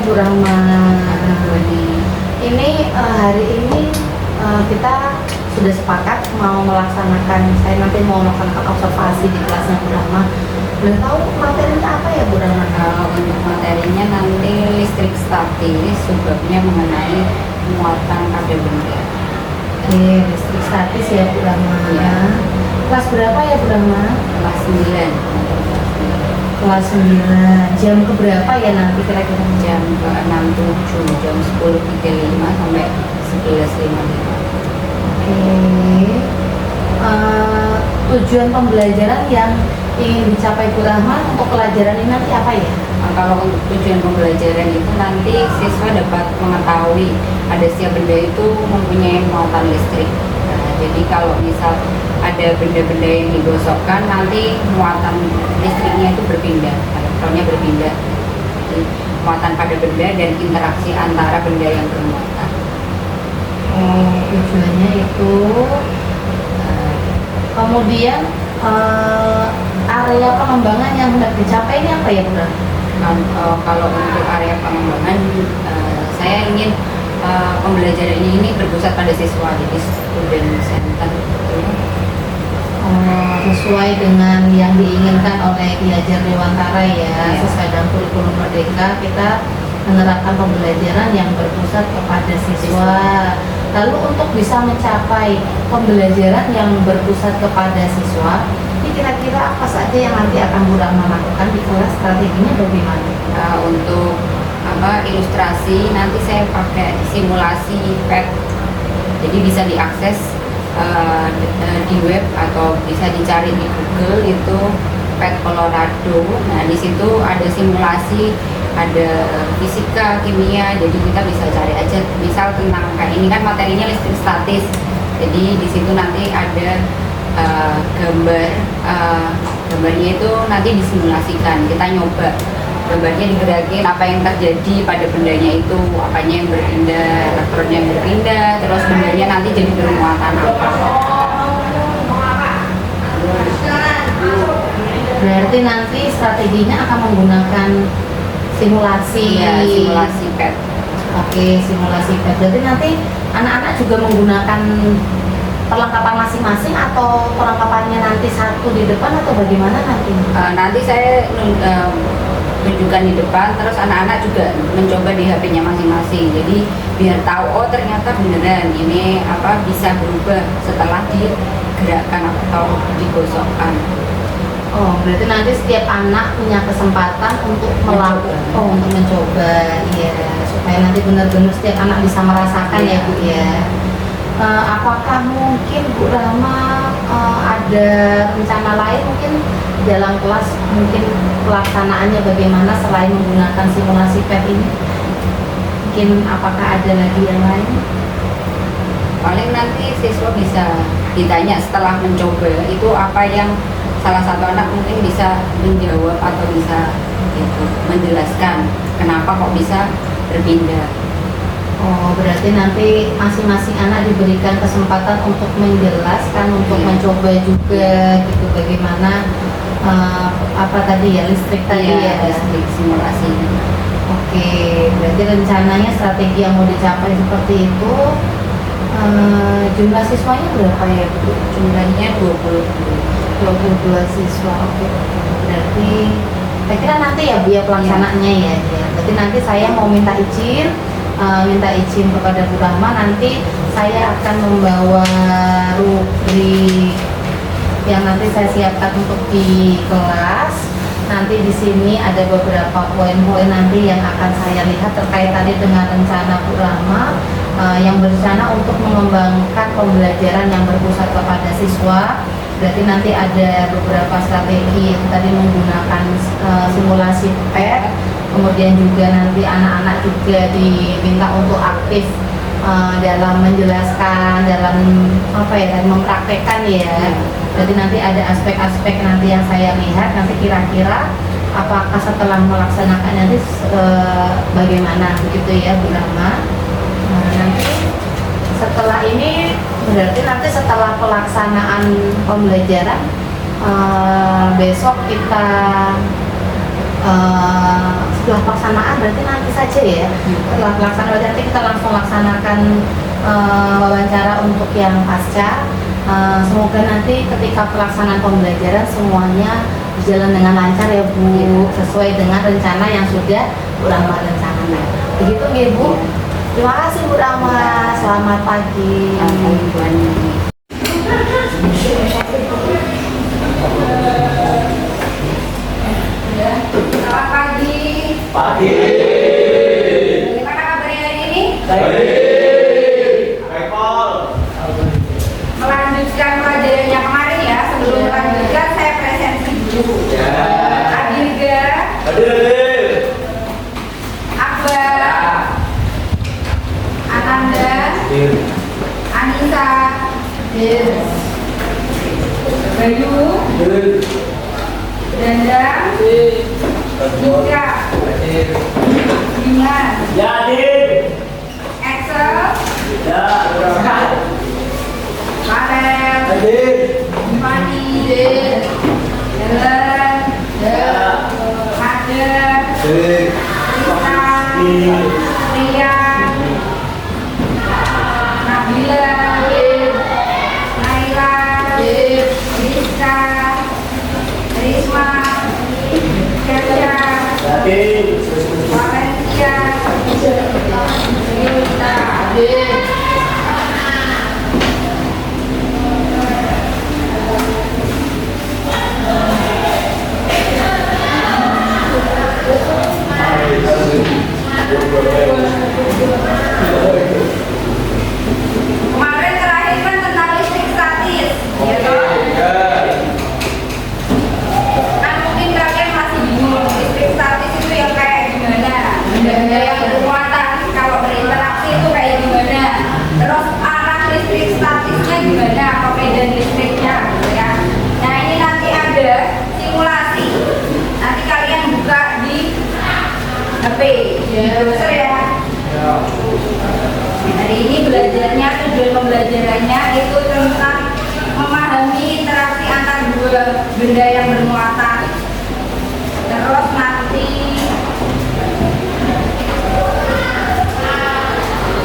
Bu Rahma. Ini Ini hari ini kita sudah sepakat mau melaksanakan, saya nanti mau melaksanakan observasi di kelasnya Bu Rahma. Boleh tahu materinya apa ya Bu Rahma? untuk materinya nanti listrik statis, sebabnya mengenai muatan pada benda. Oke, listrik statis ya Bu Rahma. Iya. Kelas berapa ya Bu Rahma? Kelas 9. Kelas 9. Jam keberapa ya nanti kira-kira? Jam ke 6.7, jam 10.35 sampai 11.55. Oke. Tujuan pembelajaran yang ingin dicapai Bu Rahma untuk pelajaran ini nanti apa ya? Kalau untuk tujuan pembelajaran itu nanti siswa dapat mengetahui ada setiap benda itu mempunyai muatan listrik. Nah, jadi kalau misal ada benda-benda yang digosokkan, nanti muatan listriknya itu berpindah, elektronnya berpindah. Jadi, muatan pada benda dan interaksi antara benda yang bermuatan. Tujuannya itu kemudian area pengembangan yang hendak dicapai ini apa ya Bu Rahma? Kalau untuk area pengembangan, saya ingin pembelajaran ini berpusat pada siswa, jadi student center. Sesuai dengan yang diinginkan oleh Ki Hajar Dewantara ya, sesuai dengan kurikulum Merdeka, kita menerapkan pembelajaran yang berpusat kepada siswa. Lalu untuk bisa mencapai pembelajaran yang berpusat kepada siswa, ini kira-kira apa saja yang nanti akan Bu Rahma lakukan di kelas, strateginya bagaimana? Untuk ilustrasi nanti saya pakai simulasi PET, jadi bisa diakses di web atau bisa dicari di Google, itu PET Colorado. Nah, di situ ada simulasi, ada fisika, kimia, jadi kita bisa cari aja misal tentang kayak ini kan materinya listrik statis, jadi di situ nanti ada gambarnya itu nanti disimulasikan, kita nyoba gambarnya digerakin, apa yang terjadi pada bendanya itu, apanya yang berpindah, elektronnya yang berpindah, terus bendanya nanti jadi bermuatan apa. Berarti nanti strateginya akan menggunakan simulasi. Ya, simulasi PET. Oke, simulasi PET. Berarti nanti anak-anak juga menggunakan perlengkapan masing-masing atau perlengkapannya nanti satu di depan atau bagaimana nanti? Nanti saya tunjukkan di depan, terus anak-anak juga mencoba di HP-nya masing-masing. Jadi biar tahu, oh ternyata beneran ini bisa berubah setelah digerakkan atau digosokkan. Oh, berarti nanti setiap anak punya kesempatan untuk melakukan, untuk mencoba, ya, supaya nanti benar-benar setiap anak bisa merasakan ya Bu ya. Apakah mungkin Bu Rahma ada rencana lain mungkin dalam kelas, mungkin pelaksanaannya bagaimana selain menggunakan simulasi PET ini? Mungkin apakah ada lagi yang lain? Paling nanti siswa bisa ditanya setelah mencoba itu apa yang salah satu anak mungkin bisa menjawab atau bisa menjelaskan kenapa kok bisa berpindah. Oh, berarti nanti masing-masing anak diberikan kesempatan untuk menjelaskan, untuk mencoba juga gitu bagaimana listrik tadi ya. Listrik simulasi. Oke, berarti rencananya strategi yang mau dicapai seperti itu. Jumlah siswanya berapa ya Bu? Jumlahnya 22 siswa. Oke. Berarti saya kira nanti ya Bu ya pelaksanaannya ya. Berarti nanti saya mau minta izin kepada Bu Rahma, nanti saya akan membawa rubrik yang nanti saya siapkan untuk di kelas. Nanti di sini ada beberapa poin-poin nanti yang akan saya lihat terkait tadi dengan rencana Bu Rahma yang berencana untuk mengembangkan pembelajaran yang berpusat kepada siswa. Berarti nanti ada beberapa strategi yang tadi menggunakan simulasi PET, kemudian juga nanti anak-anak juga diminta untuk aktif dalam menjelaskan, dalam dan mempraktekkan ya. Jadi nanti ada aspek-aspek nanti yang saya lihat nanti kira-kira apakah setelah melaksanakan nanti bagaimana begitu ya Bu Rahma. Nanti setelah ini berarti nanti setelah pelaksanaan pembelajaran besok kita setelah pelaksanaan berarti nanti saja ya. Setelah pelaksanaan nanti kita langsung laksanakan wawancara untuk yang pasca. Semoga nanti ketika pelaksanaan pembelajaran semuanya berjalan dengan lancar ya Bu, sesuai dengan rencana yang sudah Bu Rahma rencanakan. Begitu ya Bu. Terima kasih Bu Rahma. Selamat pagi. Selamat pagi. Pagi. Gimana kabarnya hari ini? Baik. Baik, Pol. Melanjutkan pelajarannya kemarin ya. Sebelum melanjutkan saya presensi dulu. Ya. Adirga, Hadir. Akbar, Ananda, Hadir. Anissa, Bayu, Hadir. Dandang, Nika, Hadir. Dimas, Ya, hadir. Excel, Ya, berangkat. Farel, Hadir. Fani, Helen, Mada, Hadir. Rita, Rian, Nabila, Naila, Rizka, Risma, Kesha, Hadir. Valencia, Rita, kemarin terakhir kan tentang listrik statis, ya toh? Kan mungkin kalian masih bingung listrik statis itu yang kayak gimana, benda yang bermuatan kalau berinteraksi itu kayak gimana, terus arah listrik statisnya gimana, apa medan listriknya gitu ya. Nah ini nanti ada simulasi, nanti kalian buka di HP, di browser ya. Hari ini belajarnya, tujuan pembelajarannya itu tentang memahami interaksi antar dua benda yang bermuatan. Terus nanti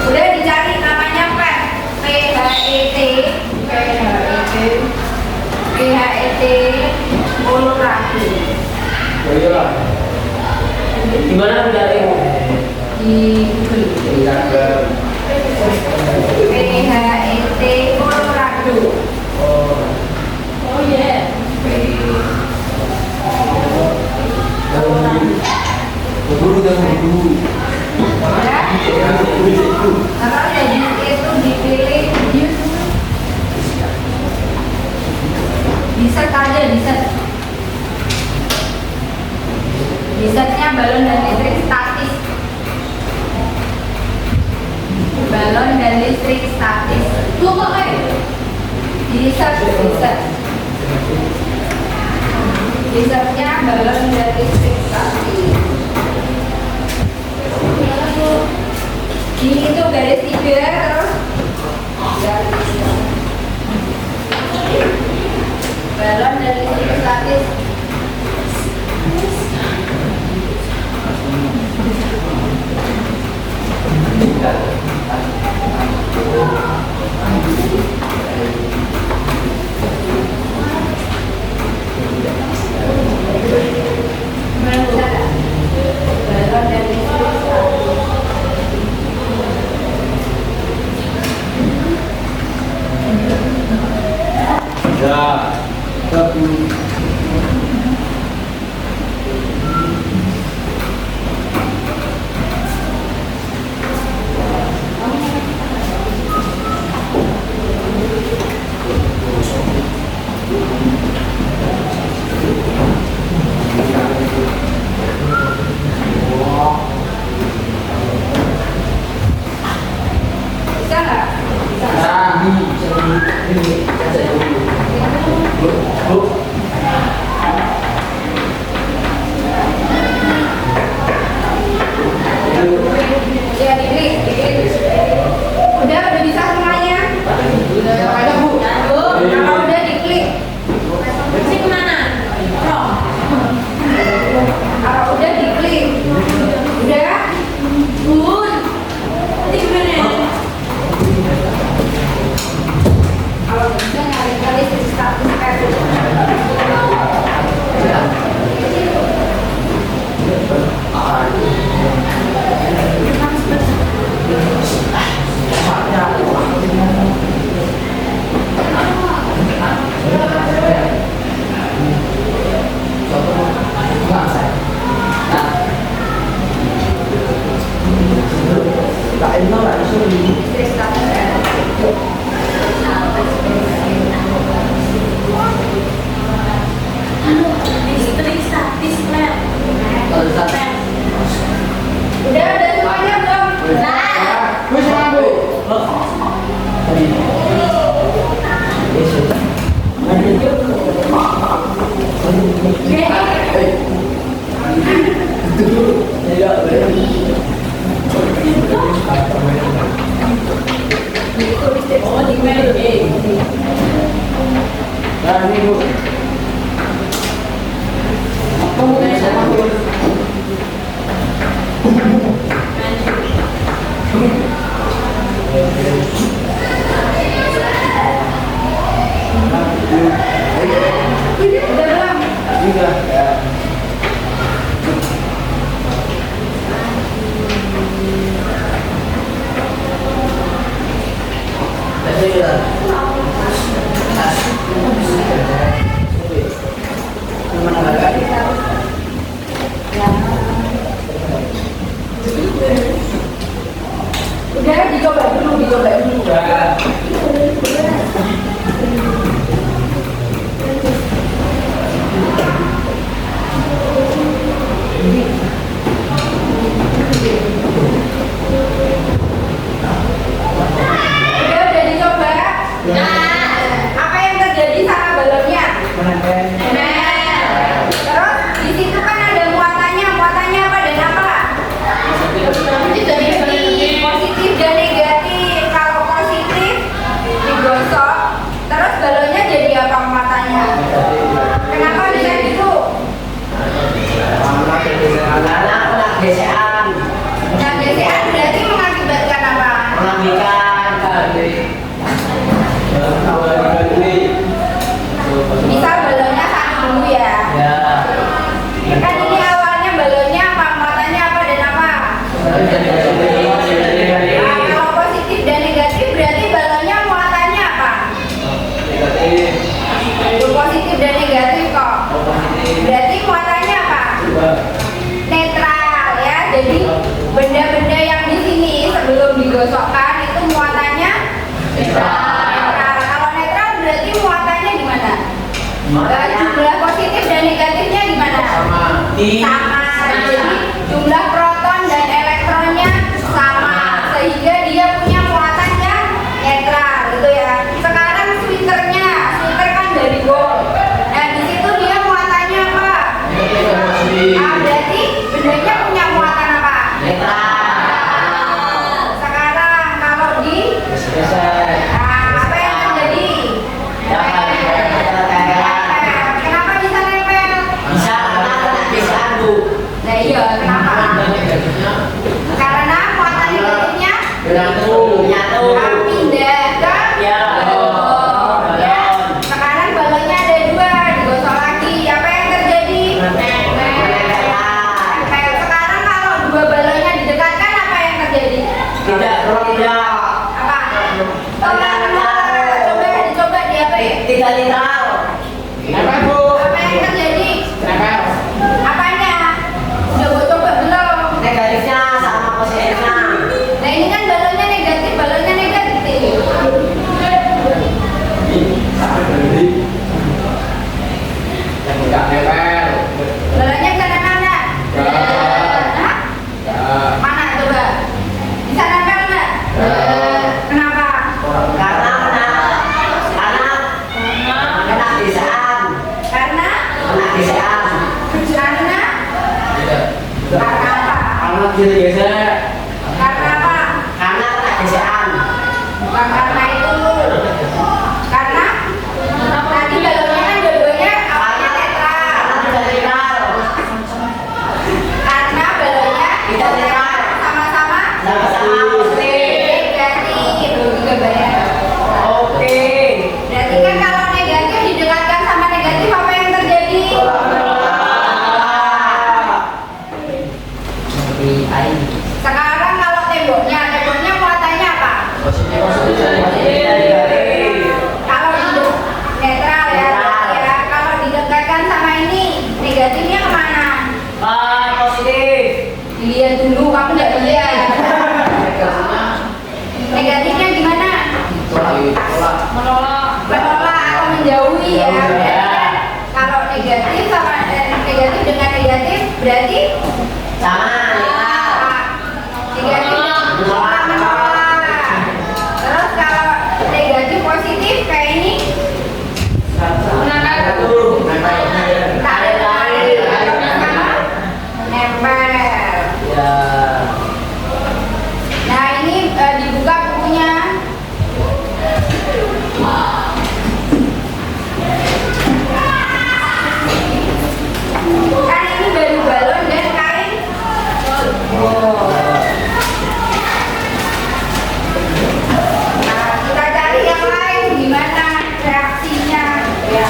udah dicari namanya PET, PHET, Colorado. Gimana mencari? Di Google. PHET Colorado. Oh yeah. Buru dan buru. Ya. Kalau jadi itu dipilih bisa aja Desainnya balon dan listrik statis. Balon dan listrik statis. Tunggu Desainnya balon dan listrik statis. Ini itu garis 3 terus garis balon dan listrik statis. Ya. Bisa nggak? Ya diklik. Udah bisa semuanya? Udah ada Bu. Kalau udah diklik. Ini kemana? Kalau Listrik statis. Listrik statis, Mel. Udah semuanya belum? Udah dicoba dulu. Udah dicoba. Apa yang terjadi sama balonnya? Terus di situ kan ada muatannya apa dan apa? Positif dan negatif. Kalau positif digosok, terus balonnya jadi apa muatannya? Kenapa bisa gitu? Nah, gesekan berarti mengakibatkan apa? Misal balonnya satu dulu ya. Kan ini awalnya balonnya apa, muatannya apa dan apa? Kalau positif dan negatif berarti balonnya muatannya apa? Positif dan negatif kok. Berarti muatannya apa? Netral ya. Jadi benda-benda yang di sini sebelum digosokkan itu muatannya netral. Kalau netral berarti muatannya gimana? Jumlah positif dan negatifnya gimana? Sama. Jadi jumlah proton dan elektronnya sama, sehingga dia punya muatan yang netral gitu ya. Sekarang sweater kan dari gold. Nah di situ dia muatannya apa? Berarti bendanya punya muatan apa? Sekarang kalau di apa yang terjadi? Kenapa bisa nempel? Nah iya, kenapa? Karena muatan negatifnya pindah ke balon. Ya. Sekarang balonnya ada dua, digosok lagi. Apa yang terjadi? Nempel. Sekarang kalau dua balonnya didekatkan, apa yang terjadi? Apa? Coba di apa ya? Apa yang terjadi? Apanya? Udah gua coba belum? Nah ini kan balonnya negatif. Balonnya bisa nempel nggak? Hah? Mana coba? Bisa nempel nggak? Berarti kan kalau negatif sama negatif dengan negatif berarti Sama. negatif menolak menolak. Terus kalau negatif positif kayak ini tarik tarik atau sama nempel. Ya. Nah ini dibuka bukunya. Kan ini baru balon dan kain. Nah kita cari yang lain gimana reaksinya ya.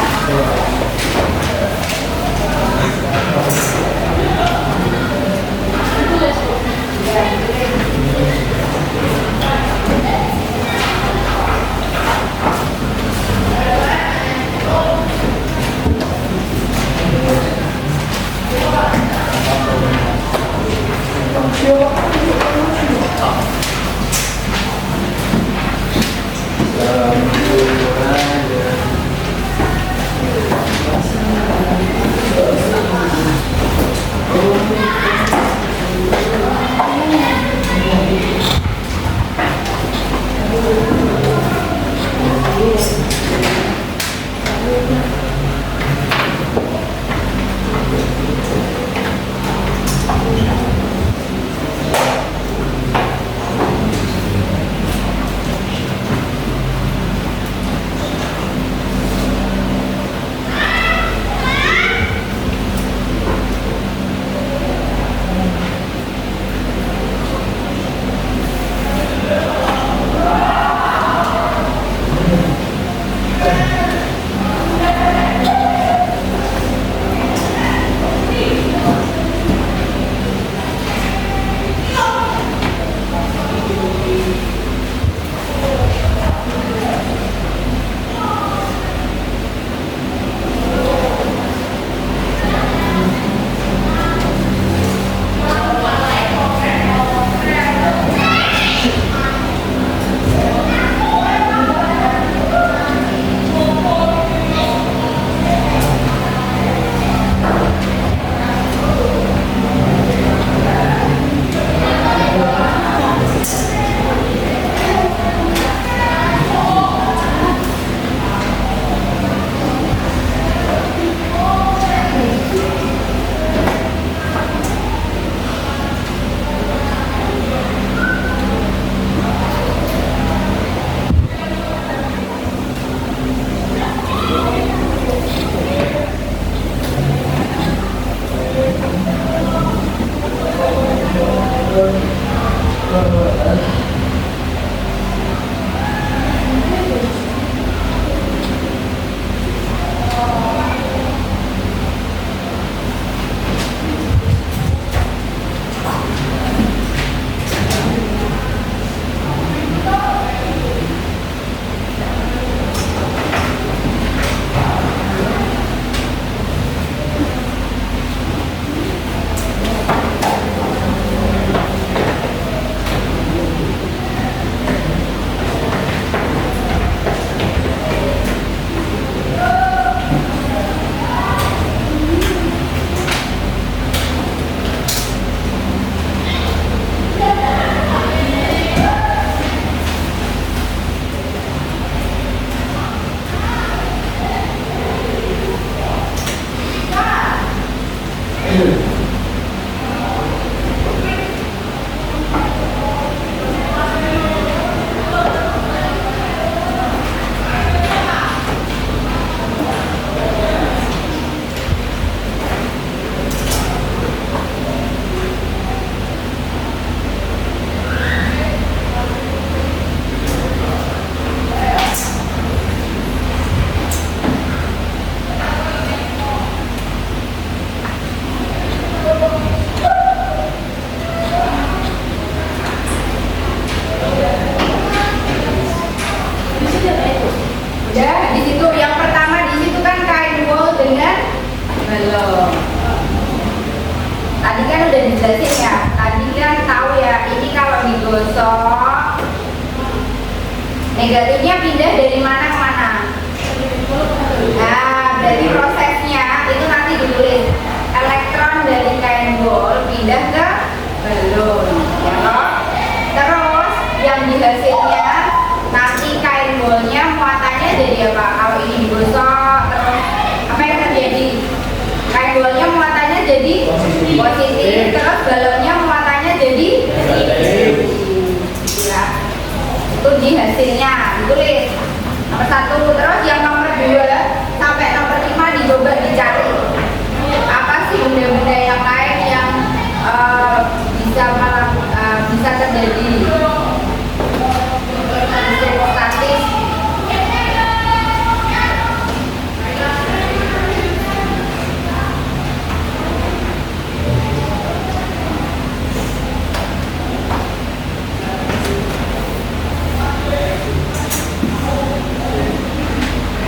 dijelasin ya. Tadi kan tahu ya, ini kalau digosok negatifnya pindah dari mana ke mana. Nah, Jadi prosesnya itu nanti ditulis elektron dari kain bol pindah ke balon, ya toh? Terus yang dihasilnya nanti kain bolnya muatannya jadi apa? Kalau ini digosok, terus apa yang terjadi? Kain bolnya muatannya jadi positif, terus balonnya muatannya jadi negatif. Ya. Itu di hasilnya ditulis nomor 1. Terus yang nomor 2 sampai nomor 5 dicoba dicari apa sih benda-benda yang lain yang bisa terjadi listrik statis.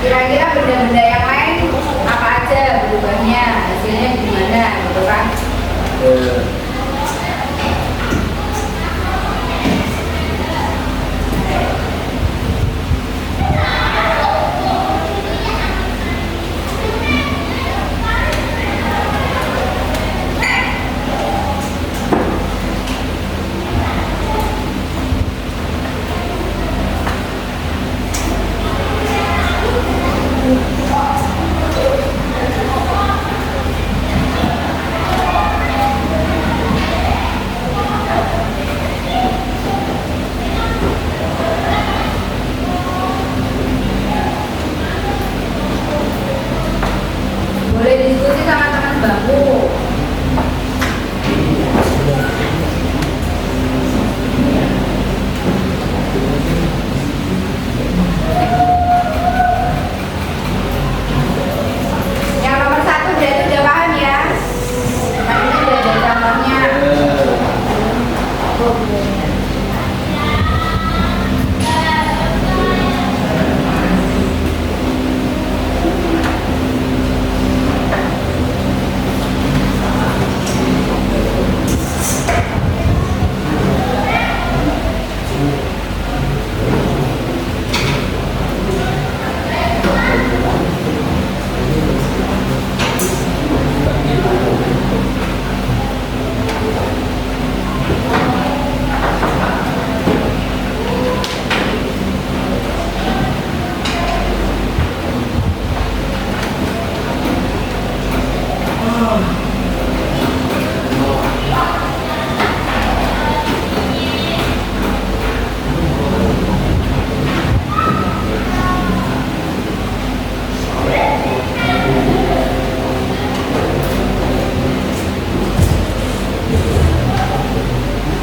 Kira-kira benda-benda yang lain apa aja berubahnya, hasilnya gimana gitu kan? Boleh diskusi sama teman sebangku. Yang nomor 1 berarti udah paham ya? Kan ini udah ada contohnya.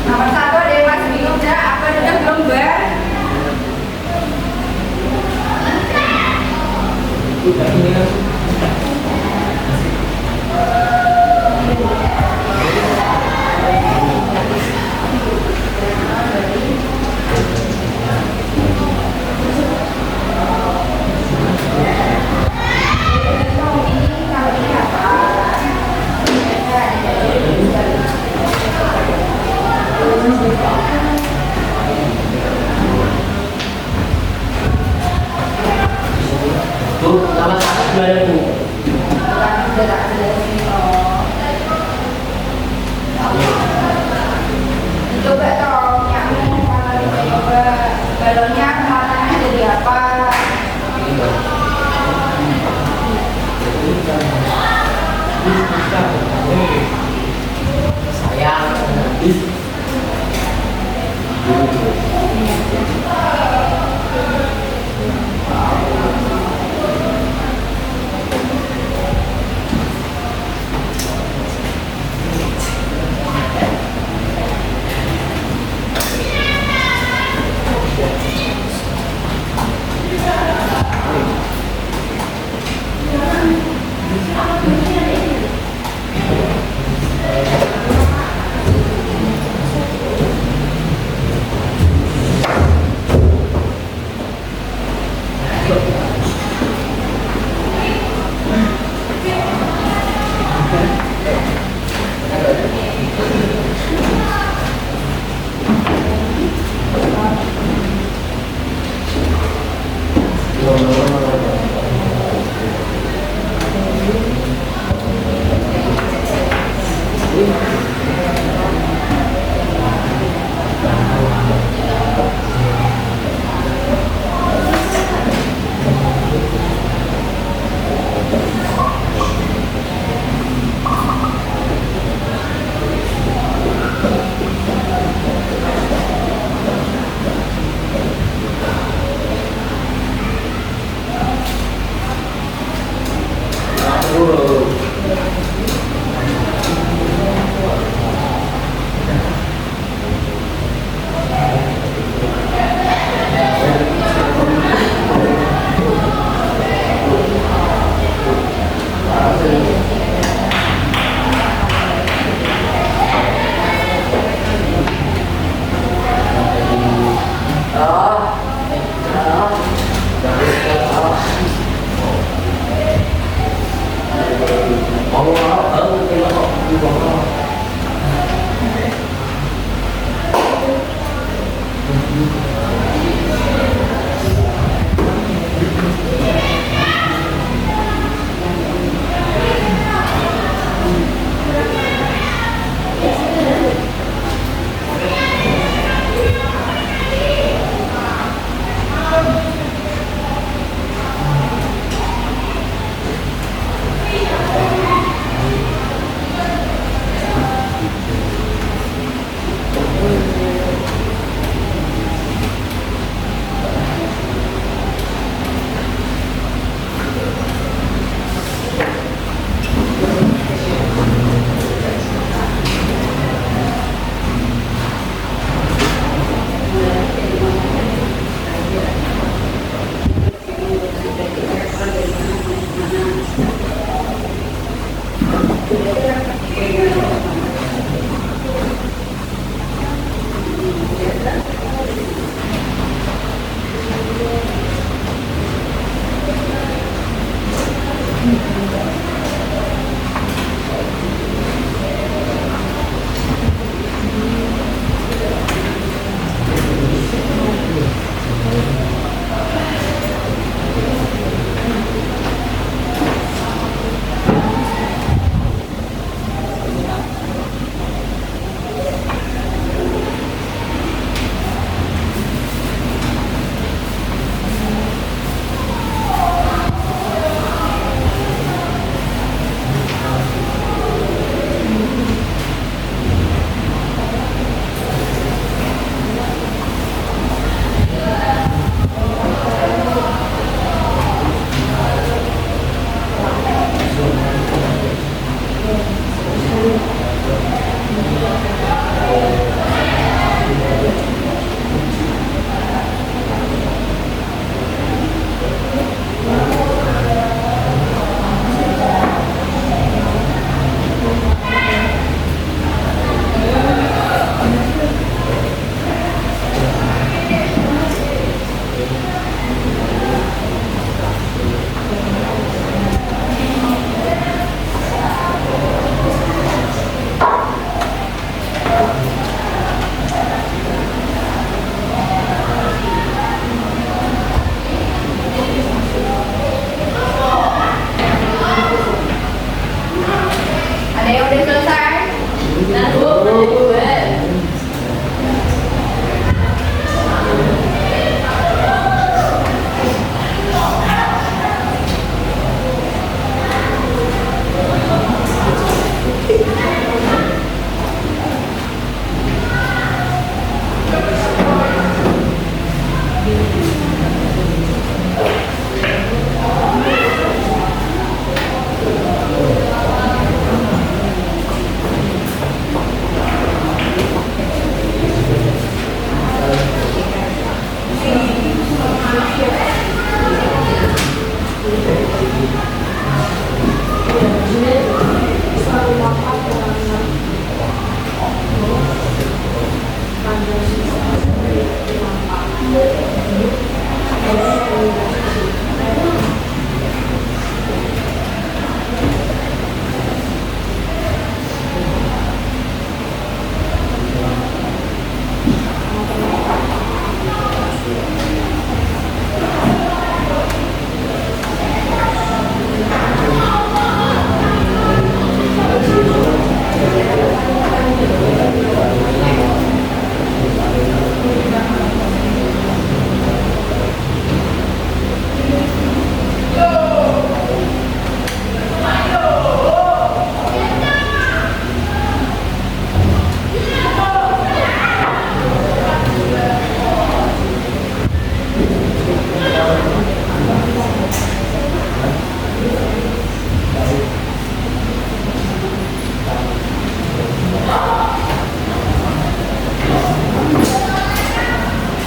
Nomor 1 ada yang masih bingung nggak? Apa udah belum Mbak? Tuh, nama satu gimana Bu? Coba dong, yang coba balonnya muatannya jadi apa? Sayang.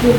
Bisa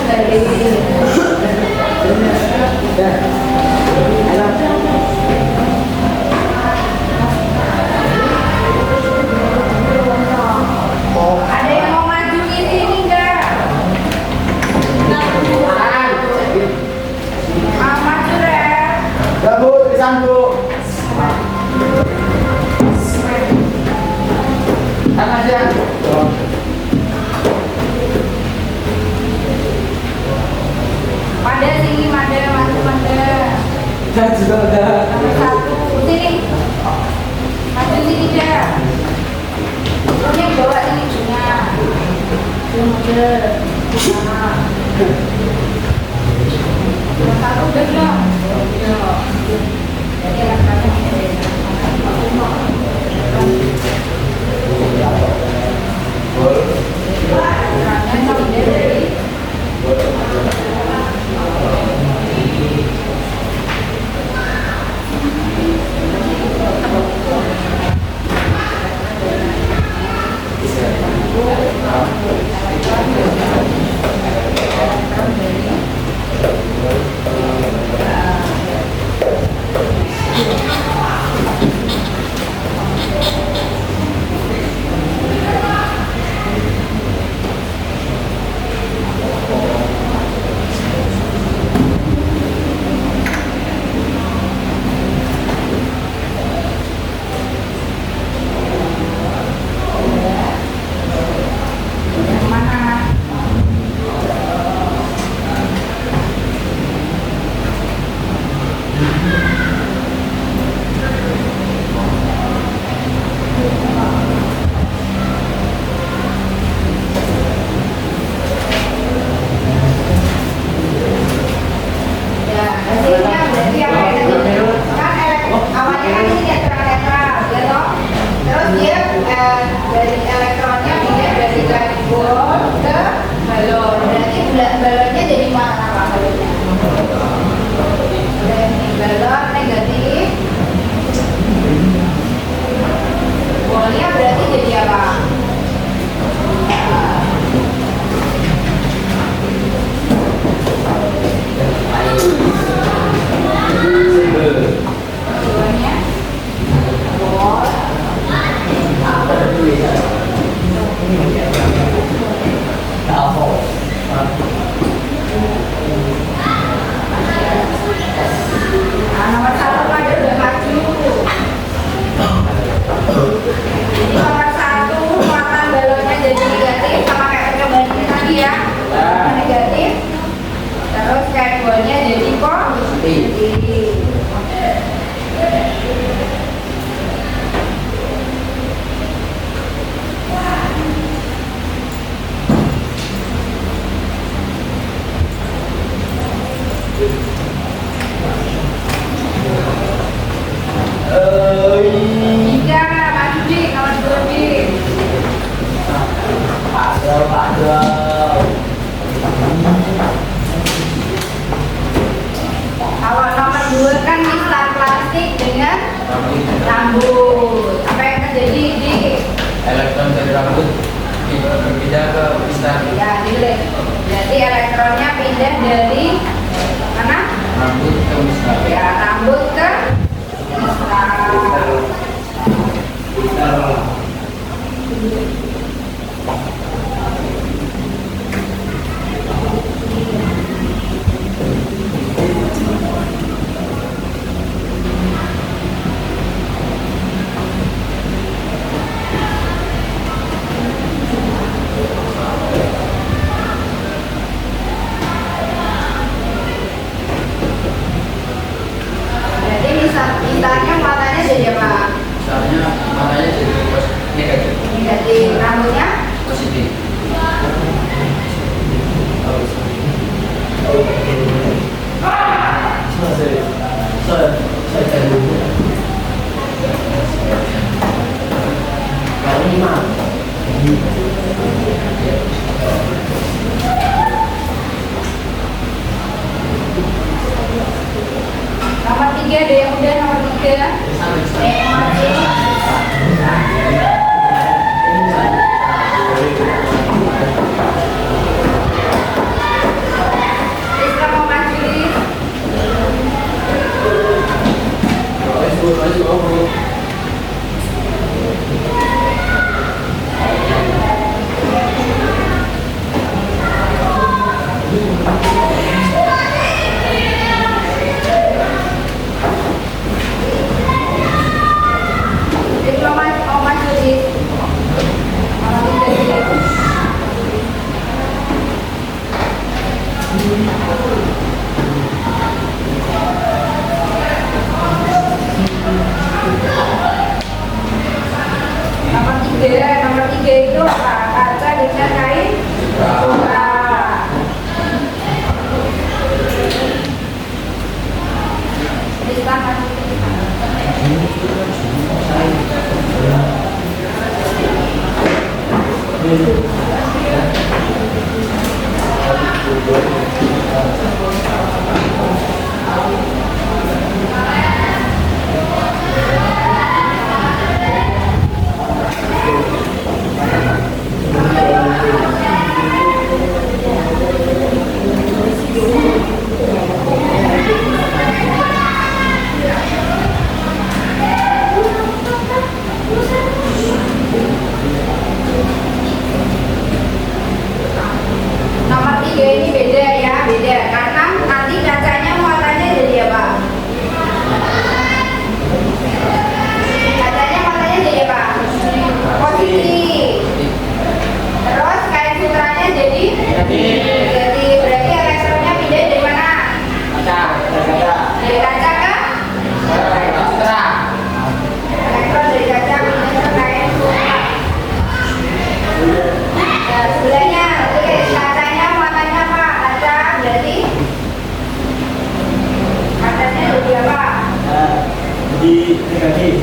dari ada yang mau maju di sini enggak? Maju deh. Bu, tulisan Bu. Tangan aja. Pada sini, pada maju pada. Dan juga ada. Nomor 1 sini. Maju sini deh. Punya bawa sini punya. Punya. Nomor 1 udah dong. Jadi anak-anak ini. Dari elektronnya pindah dari karbon ke balon. Berarti balonnya jadi mana Pak balonnya? Udah ini balon negatif. Bolnya berarti jadi apa? Balonnya bol. Apa? Jadi elektronnya pindah dari mana? Rambut ke mustaq. Ya, rambut ke mustaq. Jadi misalnya matanya jadi apa? Misalnya matanya jadi negatif. Jadi rambutnya Positif. Saya cari dulu. Kalau ini mah. nomor 3 ada yang udah nomor 3. Nomor 3. Isra mau maju di mau maju di nomor 3. Nomor 3 itu apa? Kaca dengan kain sutra. Bisa nomor 3 ini beda ya, beda karena nanti kacanya muatannya jadi apa? Kacanya muatannya jadi apa? Positif. Terus kain sutranya jadi negatif. Berarti elektronnya pindah dari mana? Dari kaca ke? Elektron dari kaca pindah ke kain sutra. Nah, sebelahnya kacanya muatannya apa? Kaca berarti kacanya jadi apa? Jadi negatif.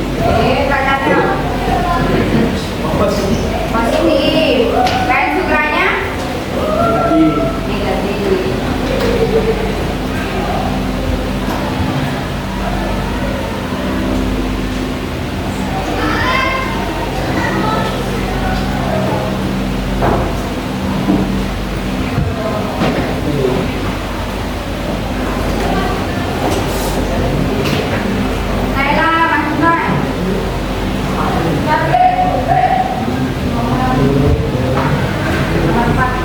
Kacanya positif. Kain sutranya Negatif. negatif. Naila, masuk Nay. Nomor 4.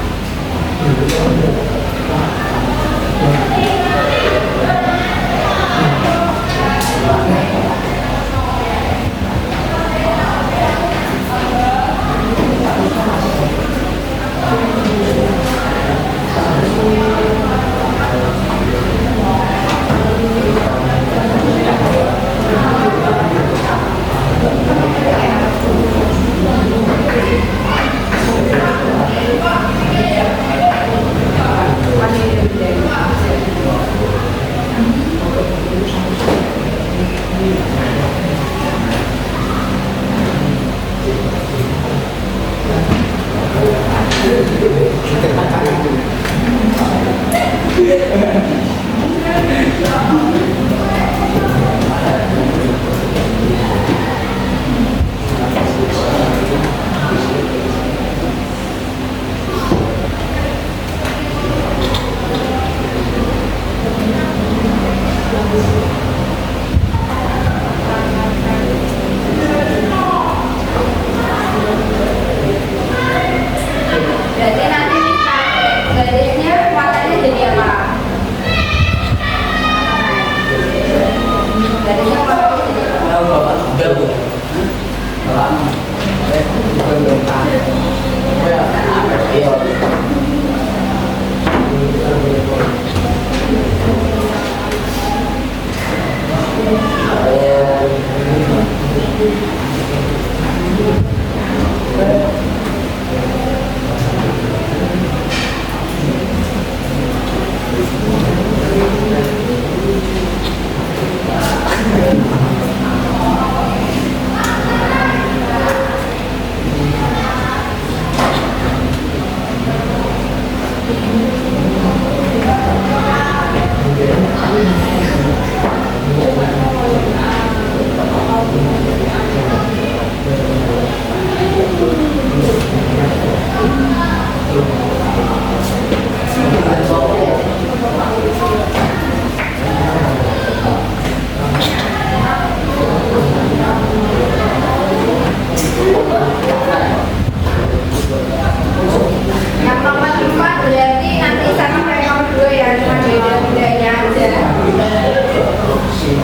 Yang nomor 4 berarti nanti sama kayak nomor 2 ya, cuma beda-bedanya aja.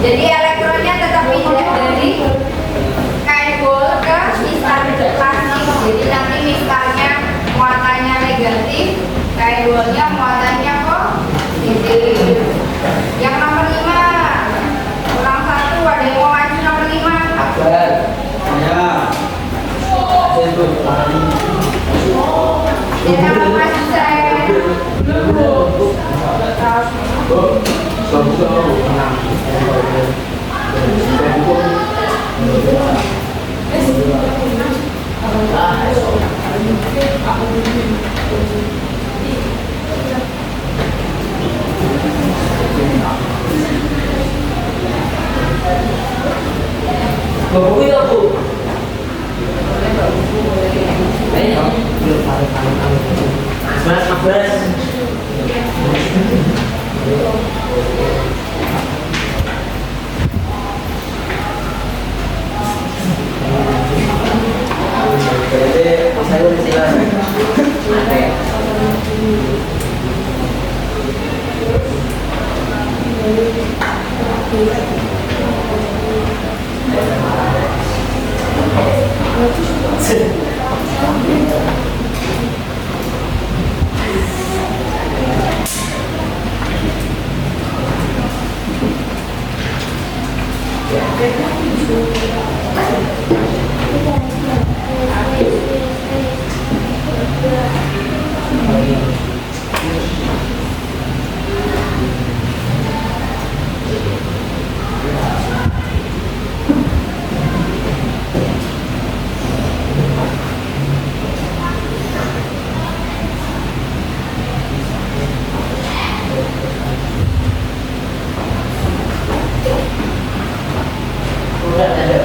Jadi elektronnya tetap pindah dari kain bol ke mistar plastik. Jadi nanti mistarnya muatannya negatif, kain bolnya muatannya positif. Yang nomor 5 kurang 1, ada yang mau maju nomor 5? Akbar. Ya. Itu. Yang mau maju saya. Bapak itu aku. Mas Abbas. Jadi saya udah silang. Udah ada.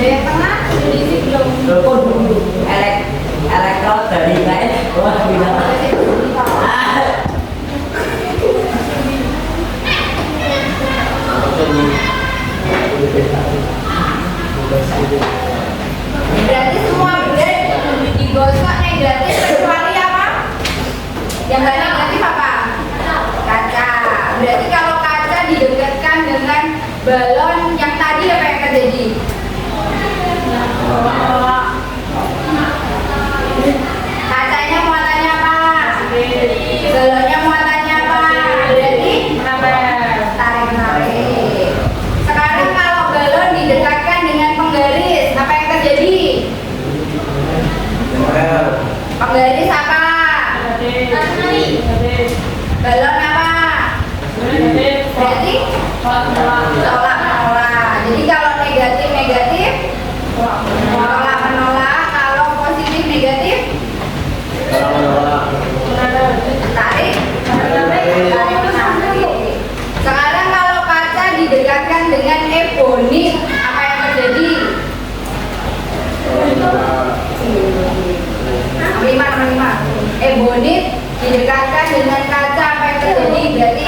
Yang tengah sudah diisi belum? Elektron dari lain. Wah, tidak. Berarti semua benda digosok negatif kecuali apa? Yang nggak negatif apa? Kaca. Berarti kalau kaca didekatkan dengan balon yang tadi apa yang terjadi? Kacanya muatannya apa? Balonnya muatannya apa? Berarti tarik menarik. Sekarang kalau balon didekatkan dengan penggaris, apa yang terjadi? Penggaris apa? Balon apa? Berarti tolak menolak. Jadi kalau negatif negatif, tolak menolak. Kalau positif negatif, tarik menarik. Sekarang kalau kaca didekatkan dengan ebonit, apa yang terjadi? Nomor 5. Ebonit didekatkan dengan kaca, apa yang terjadi? Berarti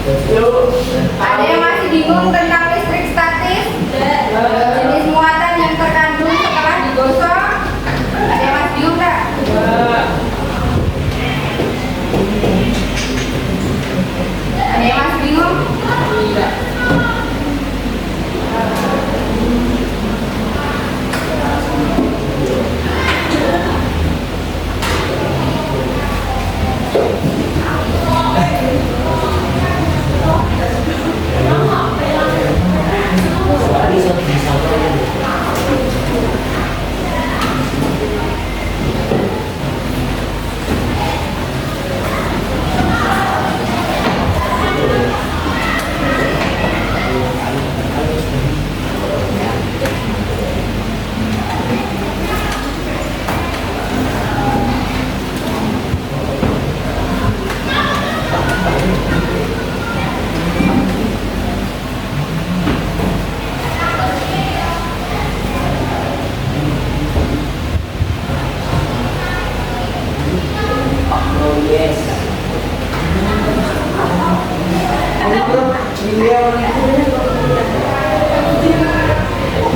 Ada yang masih bingung tentang listrik statis? Jenis muatan yang terkandung setelah digosok? Ada yang masih bingung nggak? Ada yang masih bingung?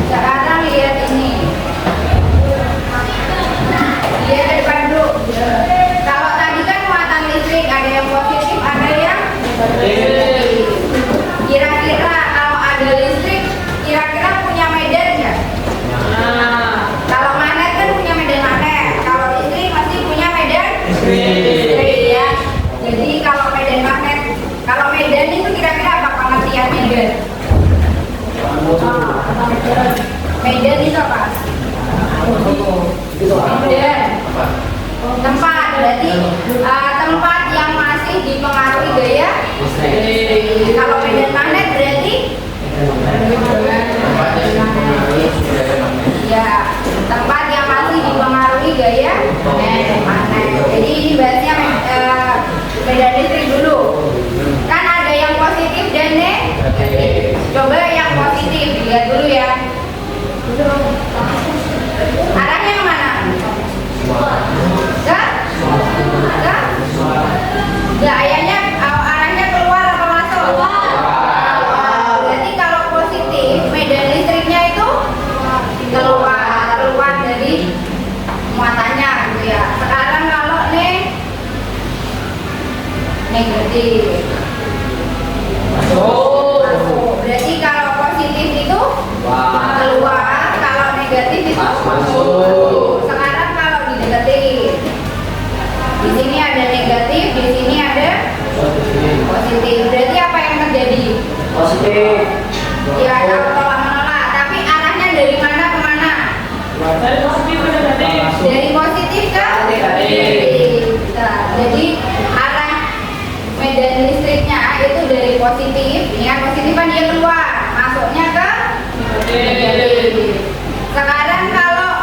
Sekarang lihat ini. Lihat ke depan dulu. Kalau tadi kan muatan listrik ada yang positif, ada yang negatif. Kira-kira kalau ada listrik, kira-kira punya medan nggak? Kalau magnet kan punya medan magnet. Kalau listrik pasti punya medan listrik ya. Jadi kalau medan magnet, kalau medan itu kira-kira apa pengertian medan? Medan itu apa? Medan tempat, berarti tempat yang masih dipengaruhi gaya listrik. Kalau medan magnet berarti ya tempat yang masih dipengaruhi gaya magnet. Jadi ini bahasnya medan listrik dulu. Kan ada yang positif dan negatif. Coba yang positif lihat dulu ya. Arahnya kemana? Enggak? Enggak? Enggak, arahnya keluar apa masuk? Berarti kalau positif, medan listriknya itu keluar dari muatannya gitu ya. Sekarang kalau negatif. Masuk. Berarti kalau positif itu keluar, kalau negatif itu masuk. Sekarang kalau dideketin, di sini ada negatif, di sini ada positif. Berarti apa yang terjadi? Positif. Ya ada tolak menolak, tapi arahnya dari mana ke mana? Dari positif ke negatif. Nah, jadi arah medan listriknya itu dari positif, ini kan positif kan dia keluar, masuknya ke negatif. Sekarang kalau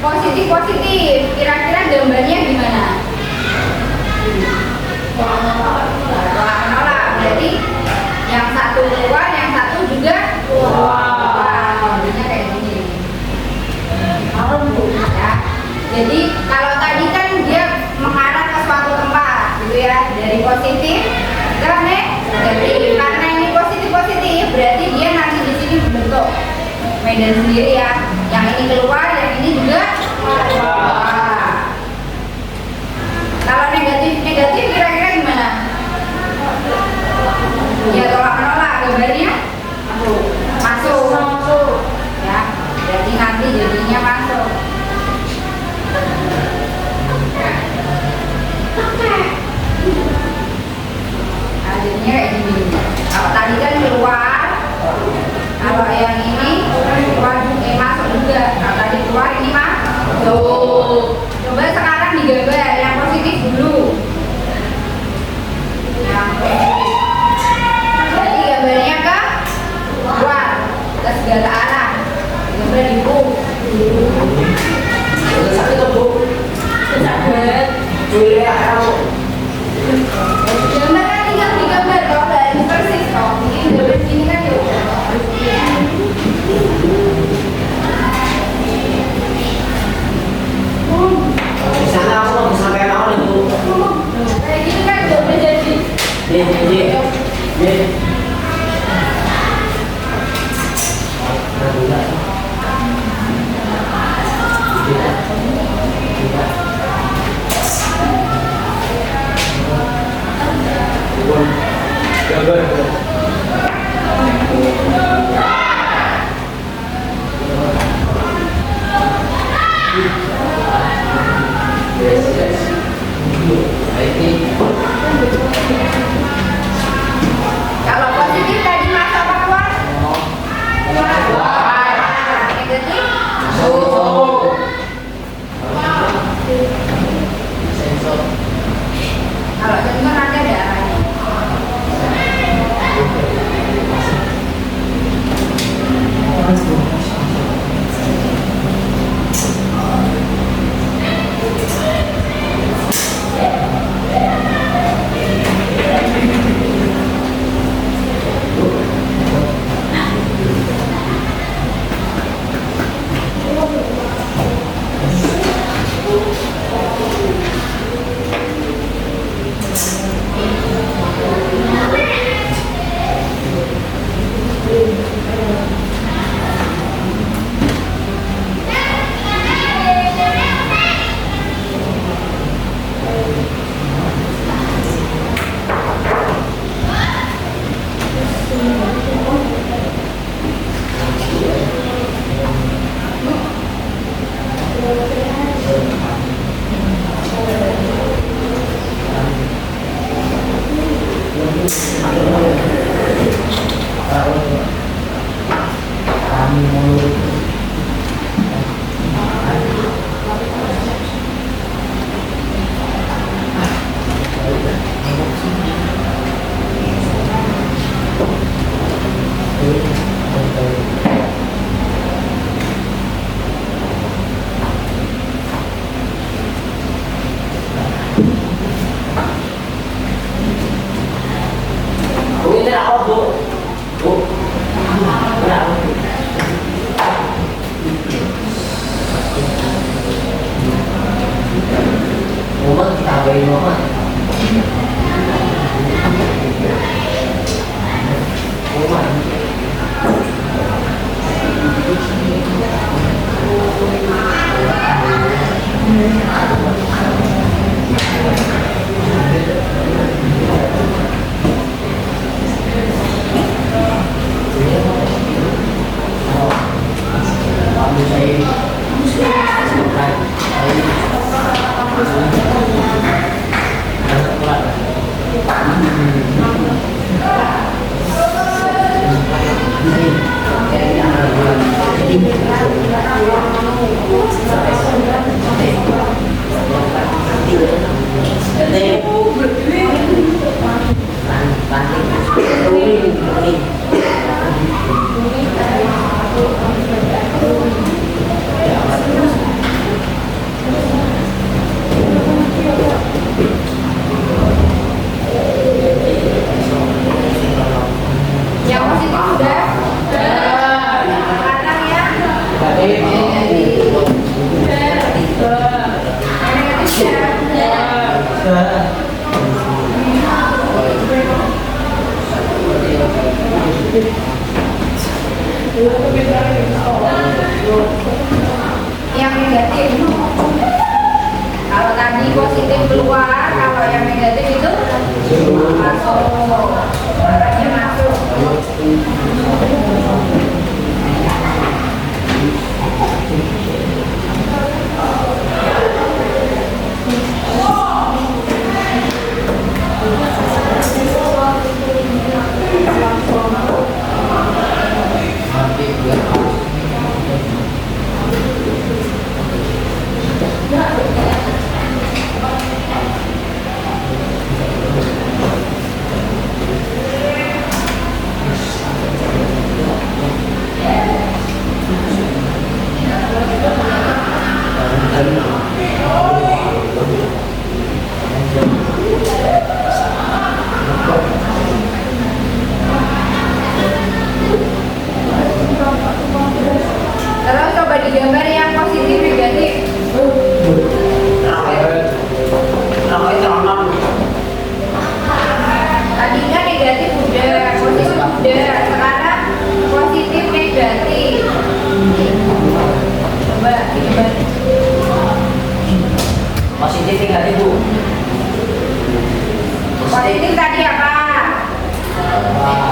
positif, kira-kira gambarnya gimana? Tolak menolak, berarti yang satu keluar, yang satu juga keluar. Jadinya kayak gini. Ya. Jadi kalau tadi kan dia mengarah ke suatu tempat, gitu ya, dari positif ke negatif. Karena ini positif, berarti dia nanti di sini membentuk medan sendiri ya. Yang ini keluar, yang ini juga keluar. Kalau negatif kira-kira gimana? Ya tolak menolak, gambarnya masuk. Ya, berarti nanti jadinya masuk. Jadinya kayak gini. Kalau tadi kan keluar, kalau yang ini keluar masuk juga. Kalau tadi keluar ini masuk. Coba sekarang digambar yang positif dulu. Yang positif. Jadi gambarnya ke keluar ke segala arah. Gambar di buk. Sakit tuh, Bu. Sakit. Gambar kan tinggal digambar kalau dari persis kok. Ini gambar sini kan ya udah. Di sana aku mau ke sana. Kalau positif tadi masuk apa keluar? Keluar. Negatif? Masuk. Kalau sensor ada darahnya. Yang positif sudah? Matang ya? Yang negatif ya? Yang negatif. Kalau tadi positif keluar, kalau yang negatif itu masuk. Makanya masuk.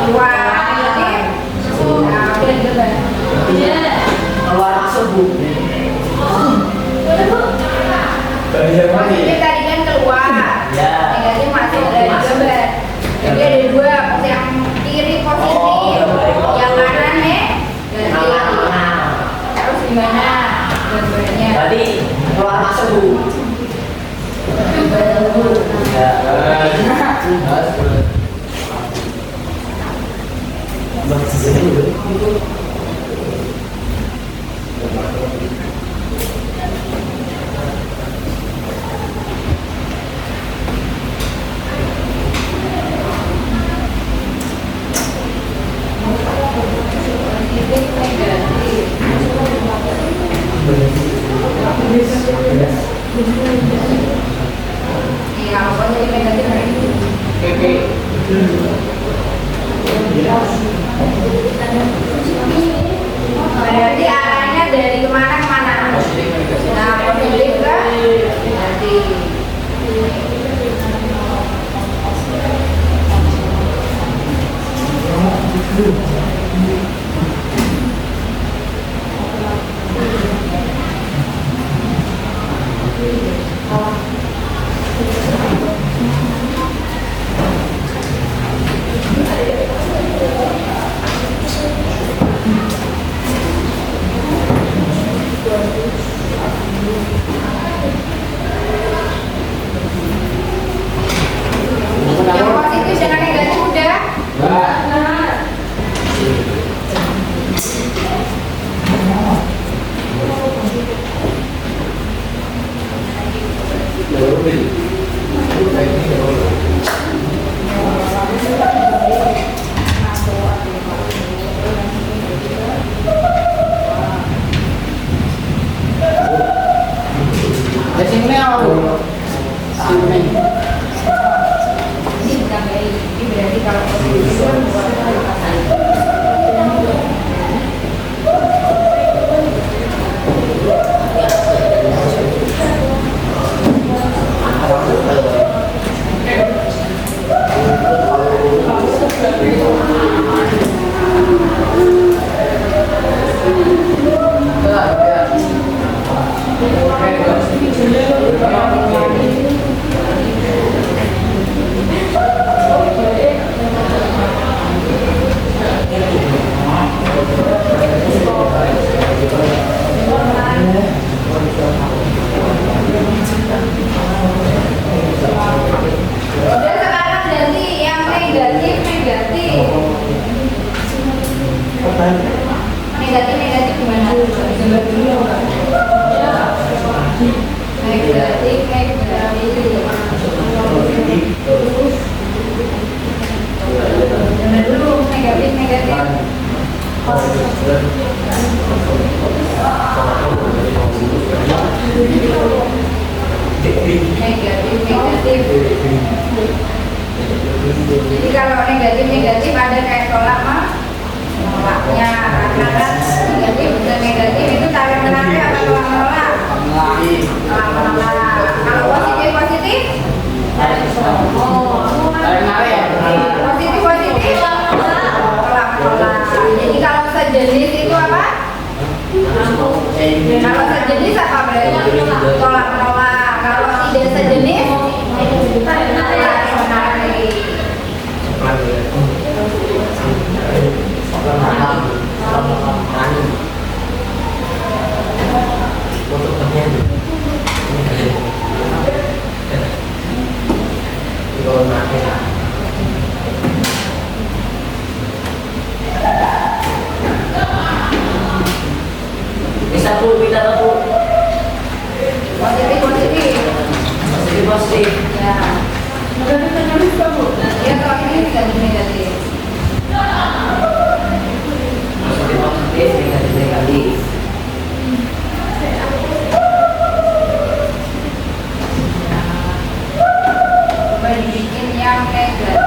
keluar negatif. Nah, udah gitu. Keluar masuk bu. Positif tadi kan keluar, Ya. negatif masuk dari gambar. Jadi ada dua, yang kiri positif, yang kanan negatif. Terus gimana gambarnya? Berarti keluar masuk bu. Ya. Iya, kalau positif negatif negatif. Berarti arahnya dari kemana kemana? Nah, positif ke negatif. Yang positif dengan negatif udah. Ini ditambahin. Ini berarti kalau positif itu kan buat udah sekarang ganti yang negatif negatif. Negatif negatif gimana? Negatif negatif. Jangan dulu negatif negatif. Negatif negatif. Jadi kalau negatif negatif ada kayak tolak mah tolaknya, karena negatif dan negatif itu tarik menarik atau tolak menolak? Tolak menolak. Kalau positif positif? Positif positif? Tolak menolak. Jadi kalau sejenis itu apa? Kalau sejenis apa berarti? Tolak menolak. Kalau tidak sejenis? Tarik menarik. Bisa bu, bisa bu. Positif positif. Positif positif. Ya. Ya kalau ini negatif negatif. Positif positif, negatif negatif. Coba dibikin yang negatif.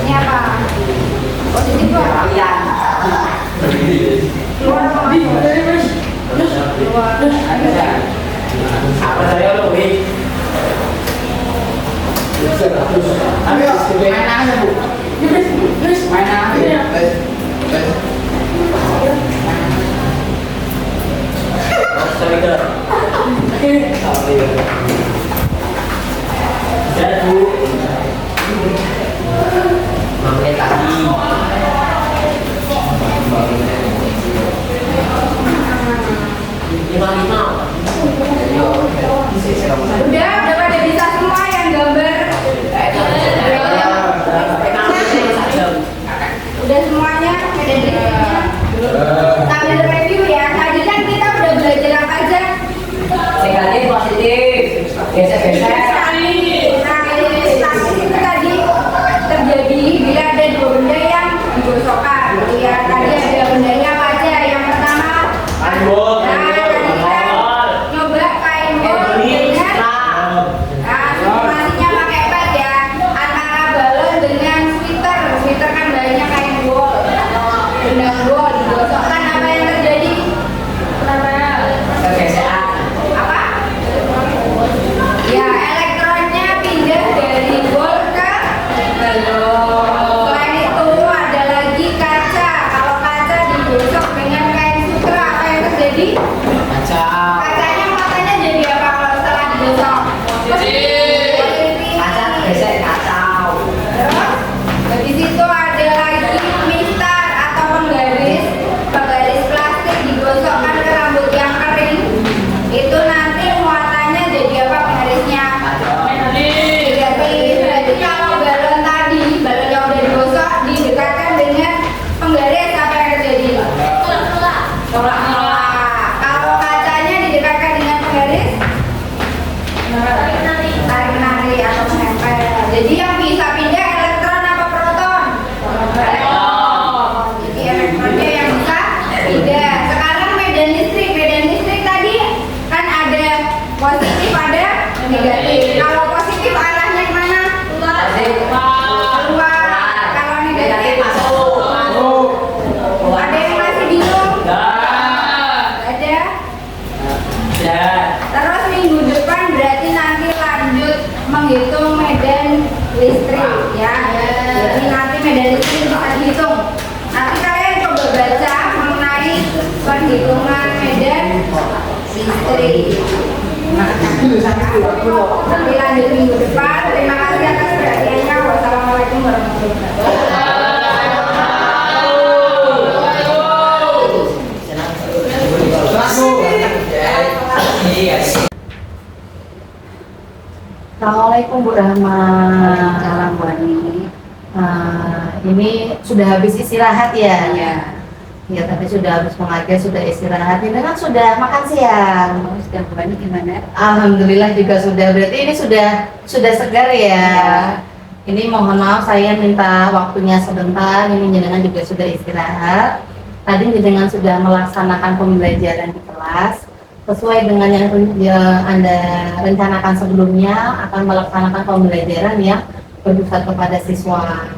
Ini apa? Positif tuh apa? Iya. Keluar apa? Keluar. Apa saya lo, Wi? Main aja bu. Main aja. Sorry ke. Jadi bu, makan tadi. Lima. Udah pada bisa semua yang gambar. perhitungan medan listrik. Nanti lanjut minggu depan. Terima kasih atas perhatiannya. Wassalamualaikum warahmatullahi wabarakatuh. Assalamualaikum Bu Rahma. Salam Bu Ani. Ini sudah habis istirahat ya? Iya. Ya, tadi sudah habis mengajar, sudah istirahat. Ini kan sudah makan siang. Oh, sudah Bu Ani gimana? Alhamdulillah juga sudah. Berarti ini sudah segar ya. Ini mohon maaf saya minta waktunya sebentar. Ini jenengan juga sudah istirahat. Tadi jenengan sudah melaksanakan pembelajaran di kelas sesuai dengan yang Anda rencanakan sebelumnya, akan melaksanakan pembelajaran yang berpusat kepada siswa.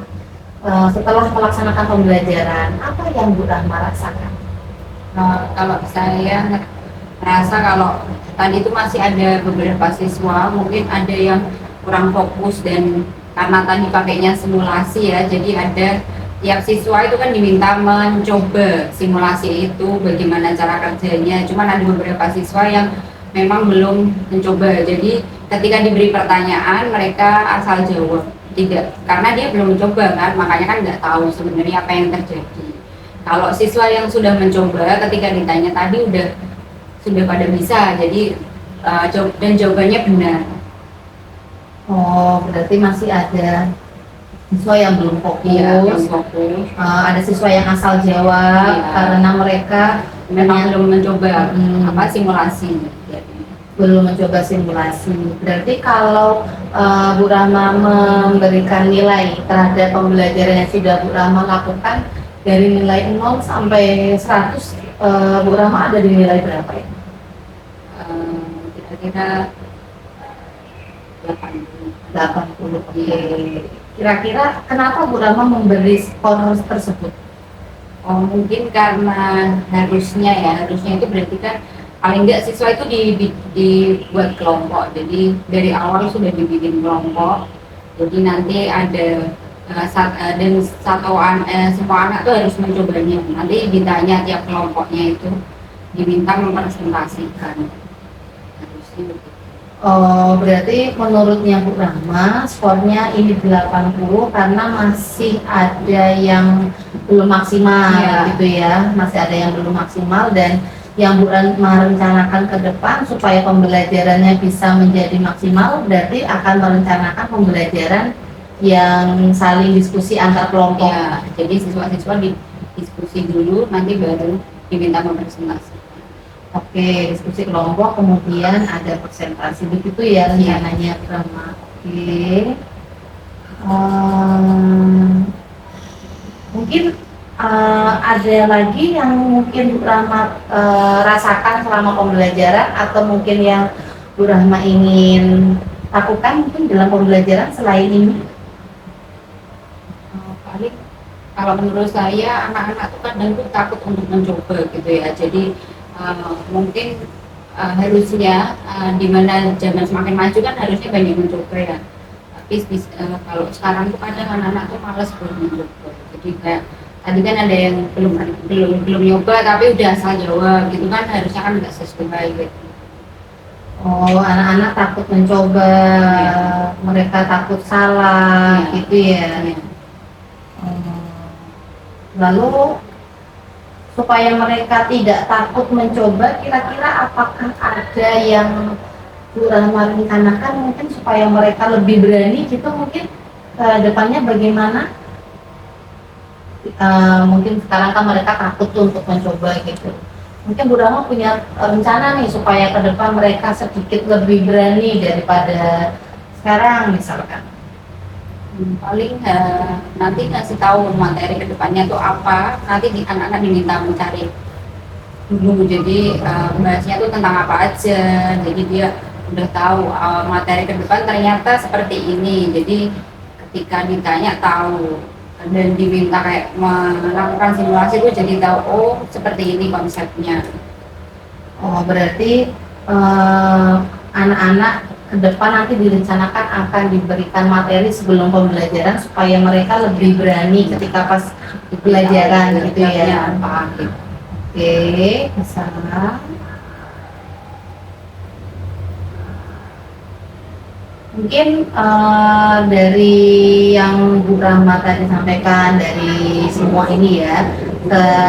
Setelah melaksanakan pembelajaran, apa yang Bu Rahma rasakan? Kalau saya merasa kalau tadi itu masih ada beberapa siswa mungkin ada yang kurang fokus, dan karena tadi pakainya simulasi ya, jadi ada tiap siswa itu kan diminta mencoba simulasi itu bagaimana cara kerjanya. Cuman ada beberapa siswa yang memang belum mencoba, jadi ketika diberi pertanyaan mereka asal jawab tidak, karena dia belum mencoba kan, makanya kan nggak tahu sebenarnya apa yang terjadi. Kalau siswa yang sudah mencoba ketika ditanya tadi sudah pada bisa, jadi dan jawabannya benar. Oh, berarti masih ada siswa yang belum fokus. Iya, belum fokus. Ada siswa yang asal jawab Iya. karena mereka Memang belum mencoba simulasi. belum mencoba simulasi. Berarti kalau Bu Rahma memberikan nilai terhadap pembelajaran yang sudah Bu Rahma lakukan dari nilai 0 sampai 100, Bu Rahma ada di nilai berapa ya? Kira-kira 80. Oke. Kira-kira kenapa Bu Rahma memberi skor tersebut? Oh, mungkin karena harusnya itu berarti kan paling nggak siswa itu dibuat kelompok, jadi dari awal sudah dibikin kelompok, jadi nanti ada dan semua anak tuh harus mencobanya, nanti ditanya tiap kelompoknya itu diminta mempresentasikan, harusnya begitu. Oh, berarti menurutnya Bu Rahma skornya ini 80 karena masih ada yang belum maksimal. Iya. Gitu ya, masih ada yang belum maksimal, dan yang Bu Rahma rencanakan ke depan supaya pembelajarannya bisa menjadi maksimal berarti akan merencanakan pembelajaran yang saling diskusi antar kelompok. Ya, jadi siswa-siswa diskusi dulu, nanti baru diminta mempresentasi. Oke, diskusi kelompok, kemudian ada presentasi, begitu ya rencananya Bu Rahma. Oke. Mungkin ada lagi yang mungkin Bu Rahma rasakan selama pembelajaran, atau mungkin yang Bu Rahma ingin lakukan mungkin dalam pembelajaran selain ini? Paling kalau menurut saya anak-anak tuh kadang tuh takut untuk mencoba gitu ya, jadi mungkin harusnya di mana zaman semakin maju kan harusnya banyak mencoba ya, tapi kalau sekarang tuh kadang anak-anak tuh malas buat mencoba, jadi kayak tadi kan ada yang belum nyoba tapi udah asal jawab gitu kan, harusnya kan nggak sesuai gitu. Oh, anak-anak takut mencoba, mereka takut salah, Iya. gitu ya. Iya. Lalu supaya mereka tidak takut mencoba, kira-kira apakah ada yang Bu Rahma rencanakan mungkin supaya mereka lebih berani gitu, mungkin depannya bagaimana? Mungkin sekarang kan mereka takut untuk mencoba gitu. Mungkin Bu Rahma punya rencana nih supaya ke depan mereka sedikit lebih berani daripada sekarang misalkan. Paling nanti ngasih tahu materi kedepannya tuh apa, nanti anak-anak diminta mencari dulu, jadi bahasnya tuh tentang apa aja, jadi dia udah tahu materi ke depan ternyata seperti ini, jadi ketika ditanya tahu, dan diminta kayak melakukan simulasi tuh jadi tahu, oh seperti ini konsepnya. Oh, berarti anak-anak ke depan nanti direncanakan akan diberikan materi sebelum pembelajaran supaya mereka lebih berani ketika pas pelajaran gitu ya. Apa gitu. Oke, bisa. Mungkin dari yang Bu Rahma tadi sampaikan dari semua ini ya,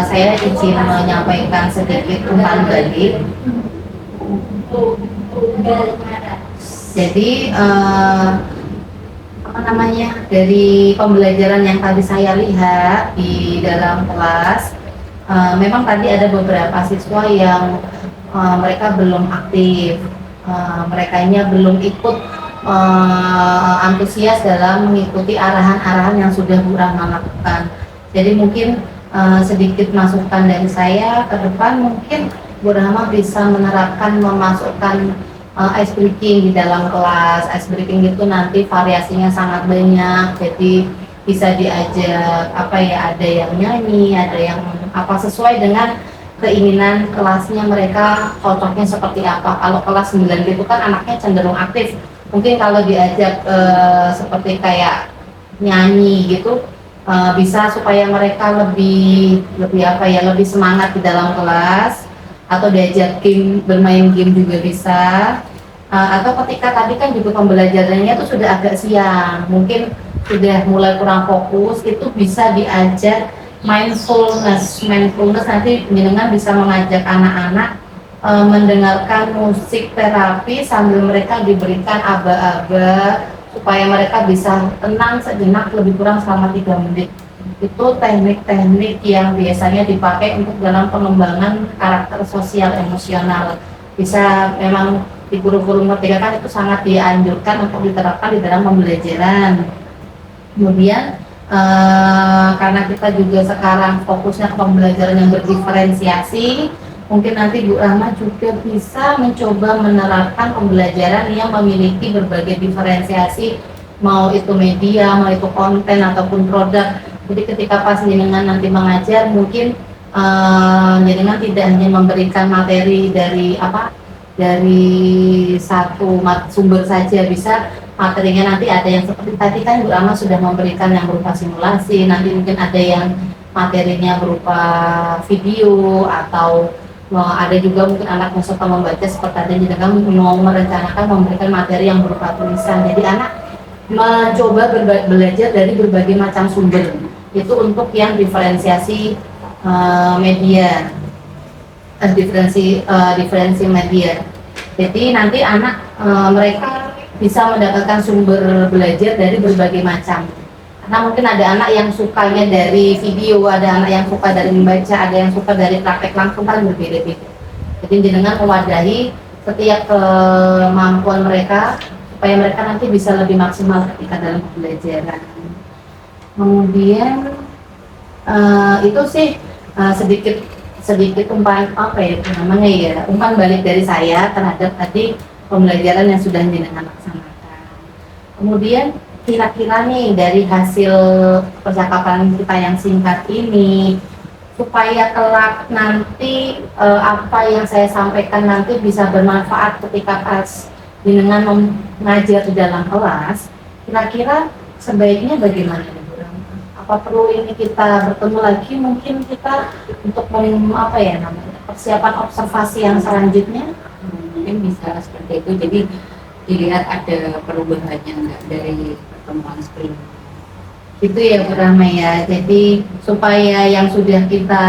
saya izin menyampaikan sedikit umpan balik. Jadi apa namanya, dari pembelajaran yang tadi saya lihat di dalam kelas, memang tadi ada beberapa siswa yang mereka belum aktif, merekanya belum ikut antusias dalam mengikuti arahan-arahan yang sudah Bu Rahma lakukan. Jadi mungkin sedikit masukan dari saya ke depan, mungkin Bu Rahma bisa menerapkan memasukkan ice breaking di dalam kelas. Ice breaking itu nanti variasinya sangat banyak, jadi bisa diajak apa ya, ada yang nyanyi, ada yang apa, sesuai dengan keinginan kelasnya, mereka cocoknya seperti apa. Kalau kelas 9 itu kan anaknya cenderung aktif, mungkin kalau diajak seperti kayak nyanyi gitu, bisa supaya mereka lebih apa ya, lebih semangat di dalam kelas, atau diajak game, bermain game juga bisa. Atau ketika tadi kan juga pembelajarannya itu sudah agak siang, mungkin sudah mulai kurang fokus, itu bisa diajak mindfulness nanti dengan bisa mengajak anak-anak mendengarkan musik terapi sambil mereka diberikan aba-aba supaya mereka bisa tenang sejenak lebih kurang selama 3 menit. Itu teknik-teknik yang biasanya dipakai untuk dalam pengembangan karakter sosial emosional. Bisa memang di kurikulum Merdeka kan itu sangat dianjurkan untuk diterapkan di dalam pembelajaran. Kemudian karena kita juga sekarang fokusnya ke pembelajaran yang berdiferensiasi, mungkin nanti Bu Rahma juga bisa mencoba menerapkan pembelajaran yang memiliki berbagai diferensiasi, mau itu media, mau itu konten ataupun produk. Jadi ketika pas jenengan nanti mengajar, mungkin jenengan tidak hanya memberikan materi dari satu sumber saja, bisa materinya nanti ada yang seperti tadi kan Bu Rahma sudah memberikan yang berupa simulasi, nanti mungkin ada yang materinya berupa video, atau ada juga mungkin anak yang suka membaca seperti tadi jenengan mau merencanakan memberikan materi yang berupa tulisan. Jadi anak mencoba belajar dari berbagai macam sumber, itu untuk yang diferensiasi media, diferensi media. Jadi nanti anak mereka bisa mendapatkan sumber belajar dari berbagai macam. Karena mungkin ada anak yang sukanya dari video, ada anak yang suka dari membaca, ada yang suka dari praktek langsung, kan berbeda-beda. Jadi jenengan mewadahi setiap kemampuan mereka supaya mereka nanti bisa lebih maksimal ketika dalam pembelajaran. Kemudian itu sih sedikit umpan umpan balik dari saya terhadap tadi pembelajaran yang sudah jenengan laksanakan. Kemudian kira-kira nih dari hasil percakapan kita yang singkat ini, supaya kelak nanti apa yang saya sampaikan nanti bisa bermanfaat ketika pas jenengan mengajar di dalam kelas, kira-kira sebaiknya bagaimana? Apa perlu ini kita bertemu lagi, mungkin kita untuk persiapan observasi yang selanjutnya? Mungkin bisa seperti itu, jadi dilihat ada perubahannya enggak dari pertemuan sebelumnya. Itu ya Bu Rahma ya, jadi supaya yang sudah kita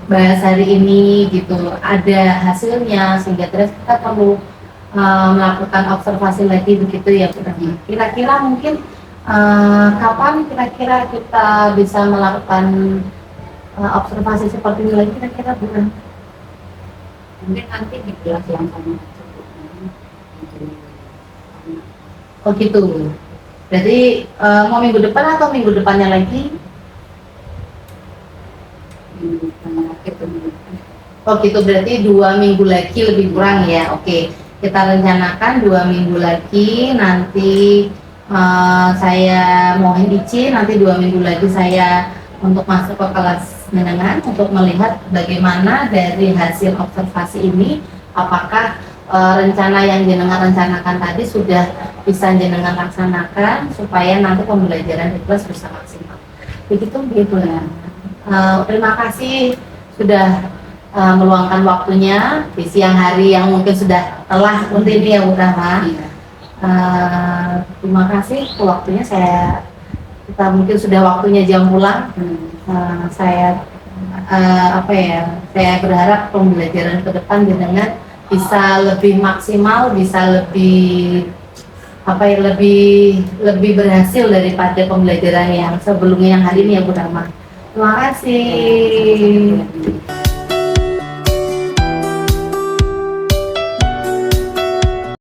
bahas hari ini gitu ada hasilnya, sehingga terus kita perlu melakukan observasi lagi, begitu ya Bu Rahma. Kira-kira mungkin kapan kira-kira kita bisa melakukan observasi seperti ini lagi, kira-kira Bu Rahma? Mungkin nanti di kelas yang sama. Oh gitu. Jadi mau minggu depan atau minggu depannya lagi? Minggu depan akhir atau minggu depan. Oh gitu, berarti 2 minggu lagi lebih kurang ya. Oke, kita rencanakan 2 minggu lagi. Nanti saya mohon izin nanti 2 minggu lagi saya untuk masuk ke kelas menengah untuk melihat bagaimana dari hasil observasi ini, apakah rencana yang jenengan rencanakan tadi sudah bisa jenengan laksanakan supaya nanti pembelajaran di kelas bisa maksimal. Begitu ya. Terima kasih sudah meluangkan waktunya di siang hari yang mungkin sudah telah untuk ini ya Bu Rahma. Iya. Terima kasih waktunya kita mungkin sudah waktunya jam pulang. Saya saya berharap pembelajaran ke depan dengan bisa lebih maksimal, bisa lebih lebih berhasil daripada pembelajaran yang sebelumnya yang hari ini ya Bu Rahma. Terima kasih.